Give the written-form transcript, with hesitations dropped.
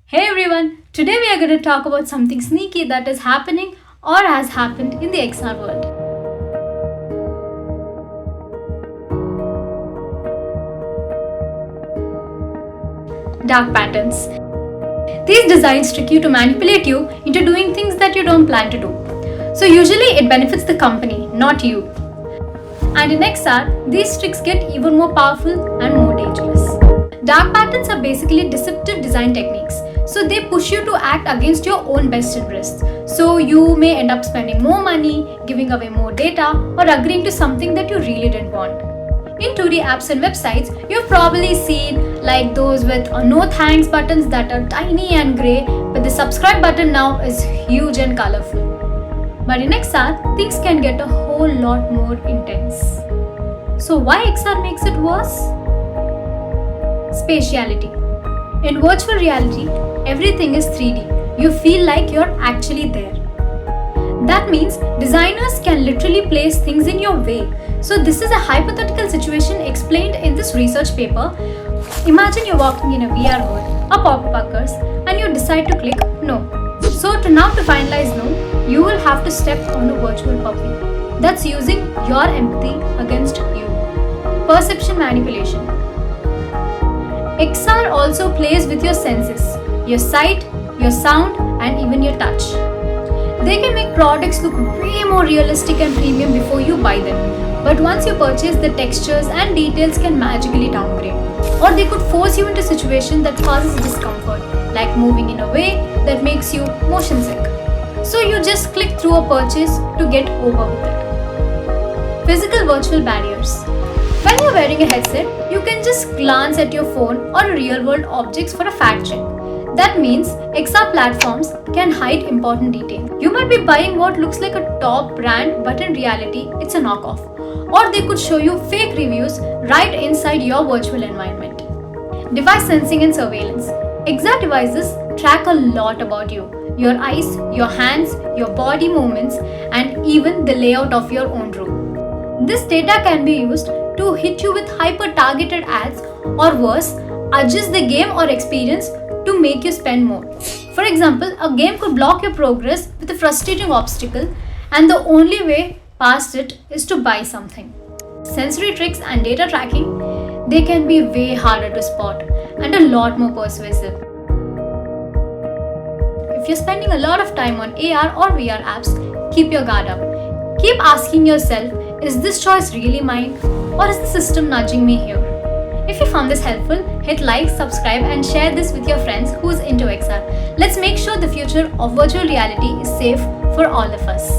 Hey everyone, today we are going to talk about something sneaky that is happening or has happened in the XR world. Dark patterns. These designs trick you to manipulate you into doing things that you don't plan to do. So usually it benefits the company, not you. And in XR, these tricks get even more powerful and more dangerous. Dark patterns are basically deceptive design techniques. So they push you to act against your own best interests. So you may end up spending more money, giving away more data, or agreeing to something that you really didn't want. In 2D apps and websites, you've probably seen like those with no thanks buttons that are tiny and grey, but the subscribe button now is huge and colorful. But in XR, things can get a whole lot more intense. So why XR makes it worse? Spatiality. In virtual reality, everything is 3D. You feel like you're actually there. That means designers can literally place things in your way. So this is a hypothetical situation explained in this research paper. Imagine you're walking in a VR world, a pop-up occurs, and you decide to click no. So to finalize no, you will have to step on a virtual puppy. That's using your empathy against you. Perception manipulation. XR also plays with your senses, your sight, your sound, and even your touch. They can make products look way more realistic and premium before you buy them. But once you purchase, the textures and details can magically downgrade. Or they could force you into a situation that causes discomfort, like moving in a way that makes you motion sick. So you just click through a purchase to get over with it. Physical virtual barriers. When you're wearing a headset, you can just glance at your phone or real-world objects for a fact check. That means XR platforms can hide important details. You might be buying what looks like a top brand, but in reality, it's a knockoff. Or they could show you fake reviews right inside your virtual environment. Device sensing and surveillance. XR devices track a lot about you. Your eyes, your hands, your body movements, and even the layout of your own room. This data can be used to hit you with hyper-targeted ads or worse, adjust the game or experience to make you spend more. For example, a game could block your progress with a frustrating obstacle and the only way past it is to buy something. Sensory tricks and data tracking, they can be way harder to spot and a lot more persuasive. If you're spending a lot of time on AR or VR apps, keep your guard up. Keep asking yourself, is this choice really mine? Or is the system nudging me here? If you found this helpful, hit like, subscribe, and share this with your friends who's into XR. Let's make sure the future of virtual reality is safe for all of us.